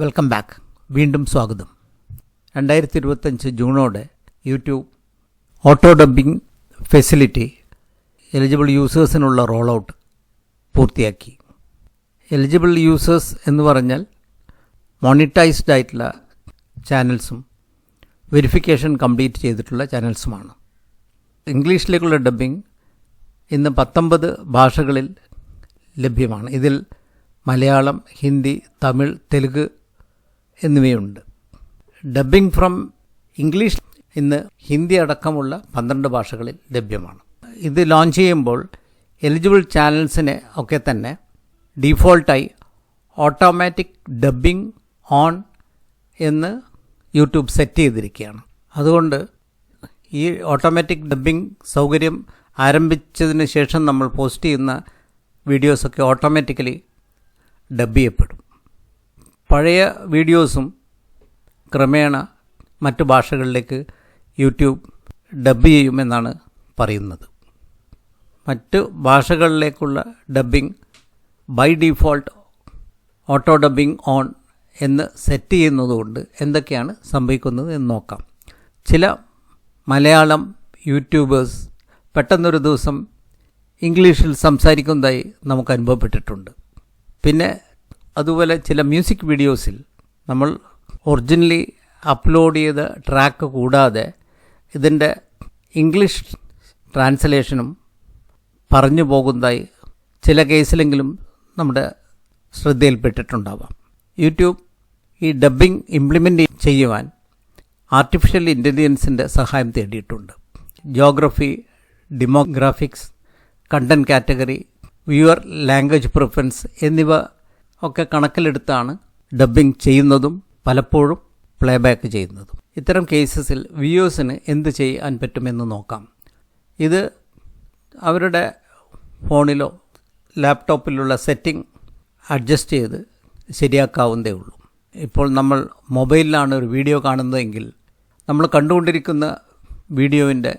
Welcome back. വീണ്ടും സ്വാഗതം. 2025 ജൂണോടെ YouTube auto dubbing facility eligible യൂസേഴ്സിനുള്ള റോൾ ഔട്ട് പൂർത്തിയാക്കി. എലിജിബിൾ യൂസേഴ്സ് എന്ന് പറഞ്ഞാൽ മോണിറ്റൈസ്ഡ് ആയിട്ടുള്ള ചാനൽസും വെരിഫിക്കേഷൻ കംപ്ലീറ്റ് ചെയ്തിട്ടുള്ള ചാനൽസുമാണ്. ഇംഗ്ലീഷിലേക്കുള്ള ഡബ്ബിംഗ് ഇന്ന് 19 ഭാഷകളിൽ ലഭ്യമാണ്. ഇതിൽ മലയാളം, ഹിന്ദി, തമിഴ്, തെലുങ്ക് എന്നിവയുണ്ട്. ഡബ്ബിംഗ് ഫ്രം ഇംഗ്ലീഷ് ഇന്ന് ഹിന്ദി അടക്കമുള്ള 12 ഭാഷകളിൽ ലഭ്യമാണ്. ഇത് ലോഞ്ച് ചെയ്യുമ്പോൾ എലിജിബിൾ ചാനൽസിനെ ഒക്കെ തന്നെ ഡീഫോൾട്ടായി ഓട്ടോമാറ്റിക് ഡബ്ബിംഗ് ഓൺ എന്ന് യൂട്യൂബ് സെറ്റ് ചെയ്തിരിക്കുകയാണ്. അതുകൊണ്ട് ഈ ഓട്ടോമാറ്റിക് ഡബ്ബിംഗ് സൗകര്യം ആരംഭിച്ചതിന് ശേഷം നമ്മൾ പോസ്റ്റ് ചെയ്യുന്ന വീഡിയോസൊക്കെ ഓട്ടോമാറ്റിക്കലി ഡബ് ചെയ്യപ്പെടും. പഴയ വീഡിയോസും ക്രമേണ മറ്റു ഭാഷകളിലേക്ക് യൂട്യൂബ് ഡബ് ചെയ്യുമെന്നാണ് പറയുന്നത്. മറ്റു ഭാഷകളിലേക്കുള്ള dubbing by default auto dubbing on എന്ന് സെറ്റ് ചെയ്യുന്നതുകൊണ്ട് എന്തൊക്കെയാണ് സംഭവിക്കുന്നത് എന്ന് നോക്കാം. ചില മലയാളം യൂട്യൂബേഴ്സ് പെട്ടെന്നൊരു ദിവസം ഇംഗ്ലീഷിൽ സംസാരിക്കുന്നതായി നമുക്ക് അനുഭവപ്പെട്ടിട്ടുണ്ട്. പിന്നെ അതുപോലെ ചില മ്യൂസിക് വീഡിയോസിൽ നമ്മൾ ഒറിജിനലി അപ്ലോഡ് ചെയ്ത ട്രാക്ക് കൂടാതെ ഇതിൻ്റെ ഇംഗ്ലീഷ് ട്രാൻസ്ലേഷനും പറഞ്ഞു പോകുന്നതായി ചില കേസിലെങ്കിലും നമ്മുടെ ശ്രദ്ധയിൽപ്പെട്ടിട്ടുണ്ടാവാം. യൂട്യൂബ് ഈ ഡബ്ബിംഗ് ഇംപ്ലിമെൻ്റ് ചെയ്യുവാൻ ആർട്ടിഫിഷ്യൽ ഇൻ്റലിജൻസിൻ്റെ സഹായം തേടിയിട്ടുണ്ട്. Geography, demographics, content category, viewer language preference എന്നിവ ഒക്കെ കണക്കിലെടുത്താണ് ഡബ്ബിംഗ് ചെയ്യുന്നതും പലപ്പോഴും പ്ലേബാക്ക് ചെയ്യുന്നതും. ഇത്തരം കേസസിൽ വ്യൂവേഴ്സിന് എന്ത് ചെയ്യാൻ പറ്റുമെന്ന് നോക്കാം. ഇത് അവരുടെ ഫോണിലോ ലാപ്ടോപ്പിലുള്ള സെറ്റിംഗ് അഡ്ജസ്റ്റ് ചെയ്ത് ശരിയാക്കാവുന്നതേ ഉള്ളൂ. ഇപ്പോൾ നമ്മൾ മൊബൈലിലാണ് ഒരു വീഡിയോ കാണുന്നതെങ്കിൽ നമ്മൾ കണ്ടുകൊണ്ടിരിക്കുന്ന വീഡിയോവിൻ്റെ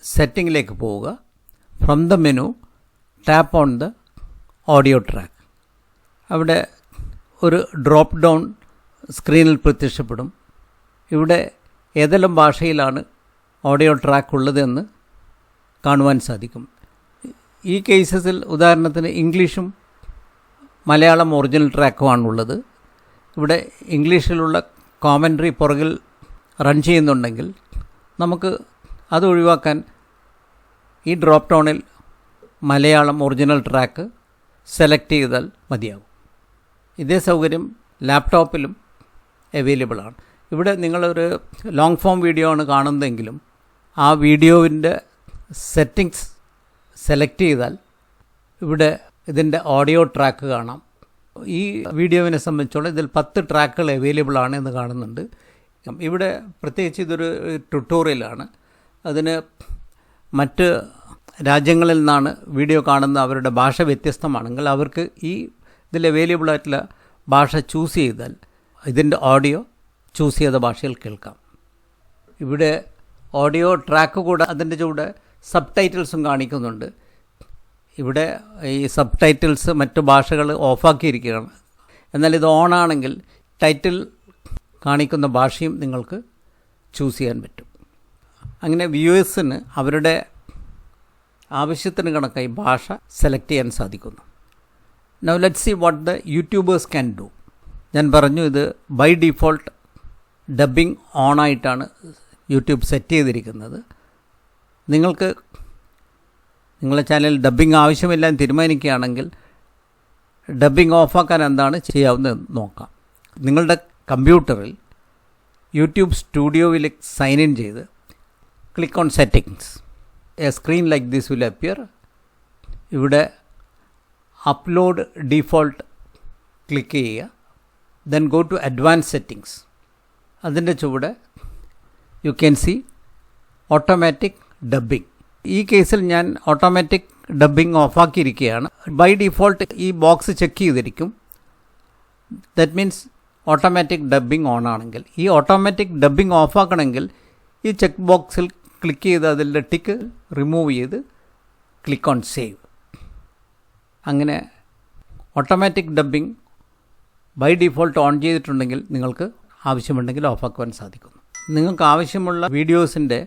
സെറ്റിങ്ങിലേക്ക് പോവുക. From the menu tap on the audio track. അവിടെ ഒരു ഡ്രോപ്പ് ഡൗൺ സ്ക്രീനിൽ പ്രത്യക്ഷപ്പെടും. ഇവിടെ ഏതെല്ലാം ഭാഷയിലാണ് ഓഡിയോ ട്രാക്ക് ഉള്ളതെന്ന് കാണുവാൻ സാധിക്കും. ഈ കേസസിൽ ഉദാഹരണത്തിന് ഇംഗ്ലീഷും മലയാളം ഒറിജിനൽ ട്രാക്കുമാണുള്ളത്. ഇവിടെ ഇംഗ്ലീഷിലുള്ള കോമൻട്രി പുറകിൽ റൺ ചെയ്യുന്നുണ്ടെങ്കിൽ നമുക്ക് അത് ഒഴിവാക്കാൻ ഈ ഡ്രോപ്പ് ഡൗണിൽ മലയാളം ഒറിജിനൽ ട്രാക്ക് സെലക്ട് ചെയ്താൽ മതിയാകും. ഇതേ സൗകര്യം ലാപ്ടോപ്പിലും അവൈലബിൾ ആണ്. ഇവിടെ നിങ്ങളൊരു ലോങ് ഫോം വീഡിയോ ആണ് കാണുന്നതെങ്കിലും ആ വീഡിയോവിൻ്റെ സെറ്റിങ്സ് സെലക്ട് ചെയ്താൽ ഇവിടെ ഇതിൻ്റെ ഓഡിയോ ട്രാക്ക് കാണാം. ഈ വീഡിയോവിനെ സംബന്ധിച്ചോളം ഇതിൽ 10 ട്രാക്കുകൾ അവൈലബിൾ ആണ് എന്ന് കാണുന്നുണ്ട്. ഇവിടെ പ്രത്യേകിച്ച് ഇതൊരു ട്യൂട്ടോറിയലാണ്. അതിന് മറ്റ് രാജ്യങ്ങളിൽ നിന്നാണ് വീഡിയോ കാണുന്ന അവരുടെ ഭാഷ വ്യത്യസ്തമാണെങ്കിൽ അവർക്ക് ഈ ഇതിൽ അവൈലബിൾ ആയിട്ടുള്ള ഭാഷ ചൂസ് ചെയ്താൽ ഇതിൻ്റെ ഓഡിയോ ചൂസ് ചെയ്ത ഭാഷയിൽ കേൾക്കാം. ഇവിടെ ഓഡിയോ ട്രാക്ക് കൂടെ അതിൻ്റെ കൂടെ സബ് ടൈറ്റിൽസും കാണിക്കുന്നുണ്ട്. ഇവിടെ ഈ സബ് ടൈറ്റിൽസ് മറ്റു ഭാഷകൾ ഓഫാക്കിയിരിക്കുകയാണ്. എന്നാൽ ഇത് ഓണാണെങ്കിൽ ടൈറ്റിൽ കാണിക്കുന്ന ഭാഷയും നിങ്ങൾക്ക് ചൂസ് ചെയ്യാൻ പറ്റും. അങ്ങനെ വ്യൂവേഴ്സിന് അവരുടെ ആവശ്യത്തിന് കണക്കായി ഭാഷ സെലക്ട് ചെയ്യാൻ സാധിക്കുന്നു. Now let's see what the YouTubers can do. ഞാൻ പറഞ്ഞു ഇത് ബൈ ഡീഫോൾട്ട് ഡബ്ബിംഗ് ഓൺ ആയിട്ടാണ് യൂട്യൂബ് സെറ്റ് ചെയ്തിരിക്കുന്നത്. നിങ്ങൾക്ക് നിങ്ങളുടെ ചാനലിൽ ഡബ്ബിംഗ് ആവശ്യമില്ല എന്ന് തീരുമാനിക്കുകയാണെങ്കിൽ ഡബ്ബിംഗ് ഓഫാക്കാൻ എന്താണ് ചെയ്യാവുന്നത് നോക്കാം. നിങ്ങളുടെ കമ്പ്യൂട്ടറിൽ യൂട്യൂബ് സ്റ്റുഡിയോയിൽ സൈൻ ഇൻ ചെയ്ത് click on settings. A screen like this will appear. ഇവിടെ അപ്ലോഡ് ഡീഫോൾട്ട് ക്ലിക്ക് ചെയ്യുക. Then go to advance settings. അതിൻ്റെ ചുവടെ you can see automatic dubbing. ഈ കേസിൽ ഞാൻ ഓട്ടോമാറ്റിക് ഡബ്ബിംഗ് ഓഫാക്കിയിരിക്കുകയാണ്. ബൈ ഡീഫോൾട്ട് ഈ ബോക്സ് ചെക്ക് ചെയ്തിരിക്കും. That means automatic dubbing on ആണെങ്കിൽ. ഈ ഓട്ടോമാറ്റിക് ഡബ്ബിംഗ് ഓഫാക്കണമെങ്കിൽ ഈ ചെക്ക് ബോക്സിൽ ക്ലിക്ക് ചെയ്ത് അതിൻ്റെ ടിക്ക് റിമൂവ് ചെയ്ത് ക്ലിക്ക് ഓൺ സേവ്. അങ്ങനെ automatic dubbing by default on ചെയ്തിട്ടുണ്ടെങ്കിൽ നിങ്ങൾക്ക് ആവശ്യമുണ്ടെങ്കിൽ ഓഫാക്കുവാൻ സാധിക്കുന്നു. നിങ്ങൾക്ക് ആവശ്യമുള്ള വീഡിയോസിൻ്റെ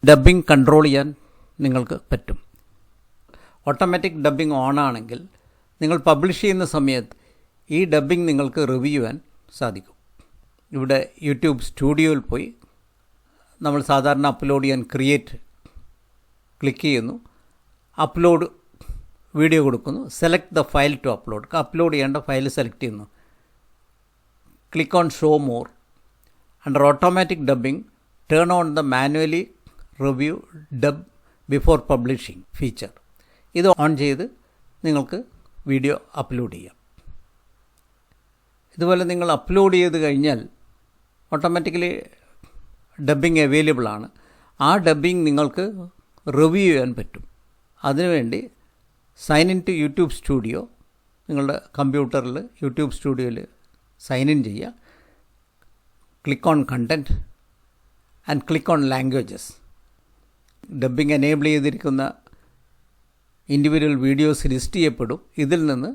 ഡബ്ബിംഗ് കൺട്രോൾ ചെയ്യാൻ നിങ്ങൾക്ക് പറ്റും. ഓട്ടോമാറ്റിക് ഡബ്ബിംഗ് ഓൺ ആണെങ്കിൽ നിങ്ങൾ പബ്ലിഷ് ചെയ്യുന്ന സമയത്ത് ഈ ഡബ്ബിംഗ് നിങ്ങൾക്ക് റിവ്യൂ ചെയ്യാൻ സാധിക്കും. ഇവിടെ യൂട്യൂബ് സ്റ്റുഡിയോയിൽ പോയി നമ്മൾ സാധാരണ അപ്ലോഡ് ചെയ്യാൻ ക്രിയേറ്റ് ക്ലിക്ക് ചെയ്യുന്നു, അപ്ലോഡ് വീഡിയോ കൊടുക്കുന്നു, select the file to upload, upload ചെയ്യേണ്ട ഫയൽ സെലക്ട് ചെയ്യുന്നു, click on show more. Under automatic dubbing turn on the manually review dub before publishing feature. ഇത് ഓൺ ചെയ്ത് നിങ്ങൾക്ക് വീഡിയോ അപ്ലോഡ് ചെയ്യാം. ഇതുപോലെ നിങ്ങൾ അപ്ലോഡ് ചെയ്ത് കഴിഞ്ഞാൽ ഓട്ടോമാറ്റിക്കലി ഡബ്ബിംഗ് അവൈലബിൾ ആണ്. ആ ഡബ്ബിംഗ് നിങ്ങൾക്ക് റിവ്യൂ ചെയ്യാൻ പറ്റും. അതിനുവേണ്ടി sign in to YouTube studio, നിങ്ങളുടെ കമ്പ്യൂട്ടറിൽ യൂട്യൂബ് സ്റ്റുഡിയോയിൽ സൈൻ ഇൻ ചെയ്യുക, click on content and click on languages. Dubbing enable ചെയ്തിരിക്കുന്ന ഇൻഡിവിജ്വൽ വീഡിയോസ് ലിസ്റ്റ് ചെയ്യപ്പെടും. ഇതിൽ നിന്ന്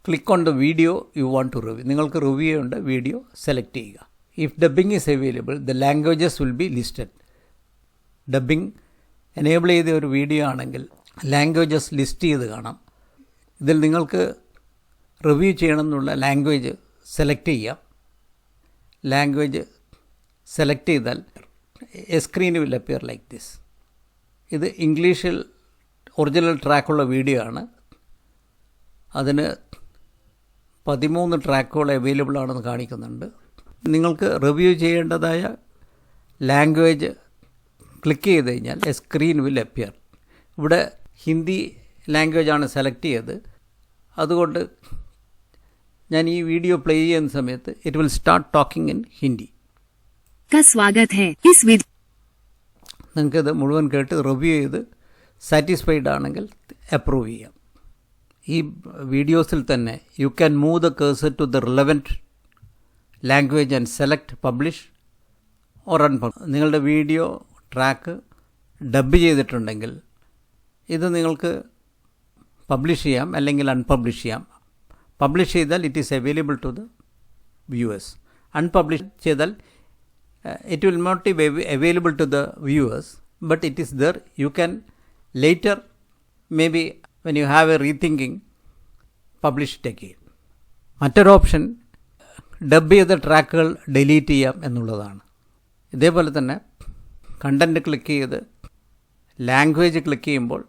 click on the video you want to review, നിങ്ങൾക്ക് റിവ്യൂ ചെയ്യേണ്ട വീഡിയോ സെലക്ട് ചെയ്യുക. If dubbing is available the languages will be listed. Dubbing enable ചെയ്ത ഒരു video ആണെങ്കിൽ ലാംഗ്വേജസ് ലിസ്റ്റ് ചെയ്ത് കാണാം. ഇതിൽ നിങ്ങൾക്ക് റിവ്യൂ ചെയ്യണമെന്നുള്ള ലാംഗ്വേജ് സെലക്ട് ചെയ്യാം. ലാംഗ്വേജ് സെലക്ട് ചെയ്താൽ A screen will appear like this. ഇത് ഇംഗ്ലീഷിൽ ഒറിജിനൽ ട്രാക്കുള്ള വീഡിയോ ആണ്. അതിന് 13 ട്രാക്കുകൾ അവൈലബിൾ ആണെന്ന് കാണിക്കുന്നുണ്ട്. നിങ്ങൾക്ക് റിവ്യൂ ചെയ്യേണ്ടതായ ലാംഗ്വേജ് ക്ലിക്ക് ചെയ്ത് കഴിഞ്ഞാൽ എ സ്ക്രീൻ വിൽ അപ്പിയർ. ഇവിടെ ഹിന്ദി ലാംഗ്വേജാണ് സെലക്ട് ചെയ്തത്. അതുകൊണ്ട് ഞാൻ ഈ വീഡിയോ പ്ലേ ചെയ്യുന്ന സമയത്ത് it will start talking in Hindi. നിങ്ങൾക്കിത് മുഴുവൻ കേട്ട് റിവ്യൂ ചെയ്ത് സാറ്റിസ്ഫൈഡ് ആണെങ്കിൽ അപ്രൂവ് ചെയ്യാം. ഈ വീഡിയോസിൽ തന്നെ you can move the cursor to the relevant language and select publish or unpublish. നിങ്ങളുടെ വീഡിയോ ട്രാക്ക് ഡബ് ചെയ്തിട്ടുണ്ടെങ്കിൽ ഇത് നിങ്ങൾക്ക് പബ്ലിഷ് ചെയ്യാം അല്ലെങ്കിൽ അൺപബ്ലിഷ് ചെയ്യാം. പബ്ലിഷ് ചെയ്താൽ it is available to the viewers. Unpublish ചെയ്താൽ it will not be available to the viewers, but it is there. You can later, maybe when you have a rethinking, publish it again. മറ്റൊരു option dub ചെയ്ത ട്രാക്കുകൾ delete ചെയ്യാം എന്നുള്ളതാണ്. ഇതേപോലെ തന്നെ content click ചെയ്ത് language click ചെയ്യുമ്പോൾ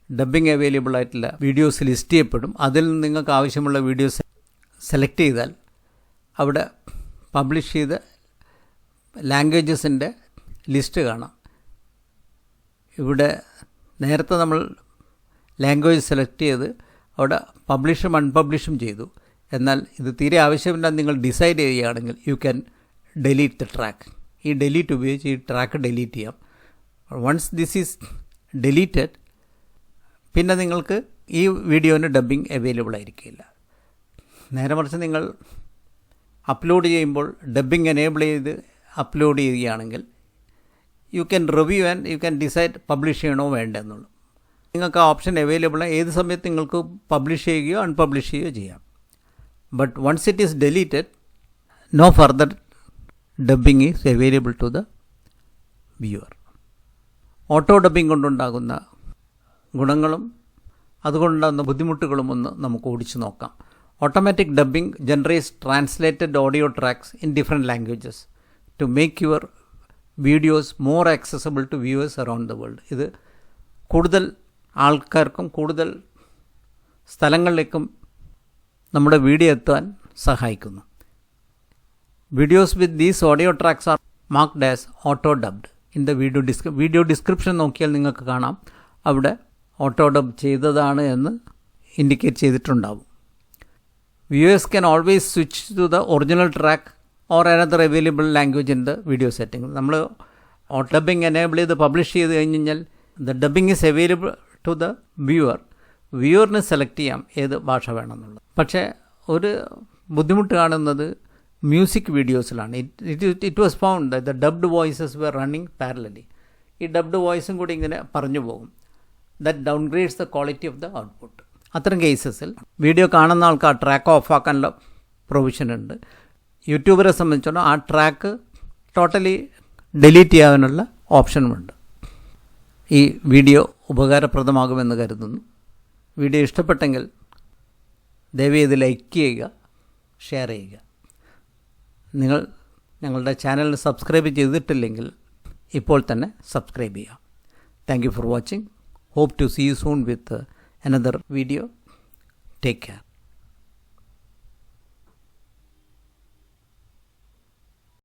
dubbing available ആയിട്ടുള്ള വീഡിയോസ് ലിസ്റ്റ് ചെയ്യപ്പെടും. അതിൽ നിന്ന് നിങ്ങൾക്ക് ആവശ്യമുള്ള വീഡിയോസ് സെലക്ട് ചെയ്താൽ അവിടെ പബ്ലിഷ് ചെയ്ത് ലാംഗ്വേജസിൻ്റെ ലിസ്റ്റ് കാണാം. ഇവിടെ നേരത്തെ നമ്മൾ ലാംഗ്വേജ് സെലക്ട് ചെയ്ത് അവിടെ പബ്ലിഷും അൺപബ്ലിഷും ചെയ്തു. എന്നാൽ ഇത് തീരെ ആവശ്യമില്ലാതെ നിങ്ങൾ ഡിസൈഡ് ചെയ്യുകയാണെങ്കിൽ you can delete the track. ഈ ഡിലീറ്റ് ഉപയോഗിച്ച് ഈ ട്രാക്ക് ഡിലീറ്റ് ചെയ്യാം. വൺസ് ദിസ് ഈസ് ഡിലീറ്റഡ് പിന്നെ നിങ്ങൾക്ക് ഈ വീഡിയോന് ഡബ്ബിംഗ് അവൈലബിൾ ആയിരിക്കില്ല. നേരെ മറിച്ച് നിങ്ങൾ അപ്ലോഡ് ചെയ്യുമ്പോൾ ഡബ്ബിംഗ് എനേബിൾ ചെയ്ത് അപ്ലോഡ് ചെയ്യുകയാണെങ്കിൽ you can review and you can decide publish ചെയ്യണോ വേണ്ട എന്നുള്ളൂ. നിങ്ങൾക്ക് ആ ഓപ്ഷൻ അവൈലബിൾ ആണ്. ഏത് സമയത്ത് നിങ്ങൾക്ക് പബ്ലിഷ് ചെയ്യുകയോ അൺപബ്ലിഷ് ചെയ്യുകയോ ചെയ്യാം. But once it is deleted no further dubbing is available to the viewer. Auto dubbing കൊണ്ടുണ്ടാകുന്ന ഗുണങ്ങളും അതുകൊണ്ടുണ്ടാകുന്ന ബുദ്ധിമുട്ടുകളും ഒന്ന് നമുക്ക് ഓടിച്ചു നോക്കാം. Automatic dubbing generates translated audio tracks in different languages to make your videos more accessible to viewers around the world. ഇത് കൂടുതൽ ആൾക്കാർക്കും കൂടുതൽ സ്ഥലങ്ങളിലേക്കും നമ്മുടെ വീഡിയോ എത്താൻ സഹായിക്കുന്നു. Videos with these audio tracks R marked as auto dubbed in the video description നോക്കിയാൽ നിങ്ങൾക്ക് കാണാം അവിടെ ഓട്ടോ ഡബ് ചെയ്തതാണ് എന്ന് ഇൻഡിക്കേറ്റ് ചെയ്തിട്ടുണ്ടാവും. Viewers can always switch to the original track or another available language in the video setting. നമ്മൾ dubbing enable ചെയ്ത് publish ചെയ്ത് കഴിഞ്ഞ് കഴിഞ്ഞാൽ the dubbing is available to the വ്യൂവറിന് സെലക്ട് ചെയ്യാം ഏത് ഭാഷ വേണമെന്നുള്ളത്. പക്ഷേ ഒരു ബുദ്ധിമുട്ട് കാണുന്നത് മ്യൂസിക് വീഡിയോസിലാണ്. It was found the dubbed voices were running parallelly. ഈ ഡബ്ഡ് വോയിസും കൂടി ഇങ്ങനെ പറഞ്ഞു പോകും. That downgrades the quality of the output. അത്തരം കേസസിൽ വീഡിയോ കാണുന്ന ആൾക്ക് ആ ട്രാക്ക് ഓഫാക്കാനുള്ള പ്രൊവിഷൻ ഉണ്ട്. യൂട്യൂബറെ സംബന്ധിച്ചിടത്തോളം ആ ട്രാക്ക് ടോട്ടലി ഡിലീറ്റ് ചെയ്യാനുള്ള ഓപ്ഷനുമുണ്ട്. ഈ വീഡിയോ ഉപകാരപ്രദമാകുമെന്ന് കരുതുന്നു. വീഡിയോ ഇഷ്ടപ്പെട്ടെങ്കിൽ ദയവേത് ലൈക്ക് ചെയ്യുക, ഷെയർ ചെയ്യുക. നിങ്ങൾ ഞങ്ങളുടെ ചാനൽ സബ്സ്ക്രൈബ് ചെയ്തിട്ടില്ലെങ്കിൽ ഇപ്പോൾ തന്നെ സബ്സ്ക്രൈബ് ചെയ്യുക. Thank you for watching. Hope to see you soon with another video. Take care.